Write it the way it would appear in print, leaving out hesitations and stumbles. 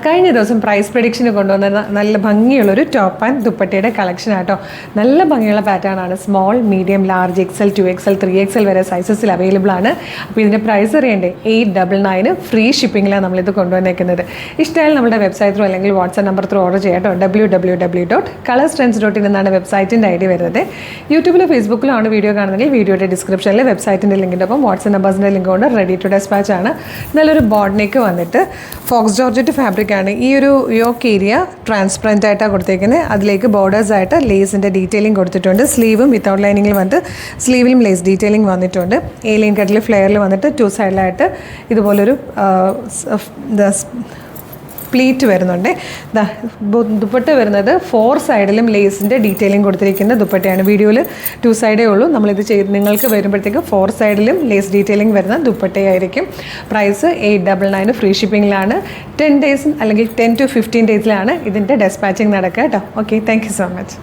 കഴിഞ്ഞ ദിവസം പ്രൈസ് പ്രഡിക്ഷന് കൊണ്ടുവന്ന നല്ല ഭംഗിയുള്ളൊരു ടോപ്പ് ആൻഡ് ദുപ്പട്ടയുടെ കളക്ഷൻ ആട്ടോ. നല്ല ഭംഗിയുള്ള പാറ്റേൺ ആണ്. Small, medium, large, XL, 2XL, 3XL വരെ സൈസസിൽ അവൈലബിൾ ആണ്. അപ്പോൾ ഇതിൻ്റെ പ്രൈസ് അറിയണ്ടേ? 899 ഫ്രീ ഷിപ്പിങ്ങിലാണ് നമ്മളിത് കൊണ്ടുവന്നേക്കുന്നത്. ഇഷ്ടമായാലും നമ്മുടെ വെബ്സൈറ്റ് ത്രൂ അല്ലെങ്കിൽ വാട്സ്ആപ്പ് നമ്പർ ത്രൂ ഓർഡർ ചെയ്യാം കേട്ടോ. www.colorstrends.in എന്നാണ് വെബ്സൈറ്റിൻ്റെ ID വരുന്നത്. യൂട്യൂബിലോ ഫേസ്ബുക്കിലോ ആണ് വീഡിയോ കാണുന്നതെങ്കിൽ വീഡിയോയുടെ ഡിസ്ക്രിപ്ഷനിൽ വെബ്സൈറ്റിൻ്റെ ലിങ്കിൻ്റെ ഒപ്പം വാട്സ്ആപ്പ് നമ്പേഴ്സിൻ്റെ ലിങ്ക് കൊണ്ട് റെഡി ടു ഡെസ്പാച്ച് ആണ്. നല്ലൊരു ബോർഡിനേക്ക് വന്നിട്ട് ഫോക്സ് ജോർജറ്റ് ഫാബ്രിക് ആണ്. ഈ ഒരു യോക്ക് ഏരിയ ട്രാൻസ്പെറൻ്റ് ആയിട്ടാണ് കൊടുത്തേക്കുന്നത്. അതിലേക്ക് ബോർഡേഴ്സ് ആയിട്ട് ലേസിൻ്റെ ഡീറ്റെയിലിംഗ് കൊടുത്തിട്ടുണ്ട്. സ്ലീവും വിത്തൗട്ട് ലൈനിങ്ങിൽ വന്നിട്ട് സ്ലീവിലും ലേസ് ഡീറ്റെയിലിംഗ് വന്നിട്ടുണ്ട്. ലൈൻ കട്ടിൽ ഫ്ലെയറിൽ വന്നിട്ട് 2 സൈഡിലായിട്ട് ഇതുപോലൊരു പ്ലീറ്റ് വരുന്നുണ്ട്. ദുപ്പട്ട വരുന്നത് 4 സൈഡിലും ലേസിൻ്റെ ഡീറ്റെയിലിംഗ് കൊടുത്തിരിക്കുന്ന ദുപ്പട്ടയാണ്. വീഡിയോയിൽ 2 സൈഡേ ഉള്ളൂ. നമ്മളിത് നിങ്ങൾക്ക് വരുമ്പോഴത്തേക്ക് 4 സൈഡിലും ലേസ് ഡീറ്റെയിലിംഗ് വരുന്ന ദുപ്പട്ടയായിരിക്കും. പ്രൈസ് 899 ഫ്രീ ഷിപ്പിങ്ങിലാണ്. 10 ഡേയ്സ് അല്ലെങ്കിൽ 10 to 15 ഡേയ്സിലാണ് ഇതിൻ്റെ ഡെസ്പാച്ചിങ് നടക്കുക കേട്ടോ. Okay, thank you so much.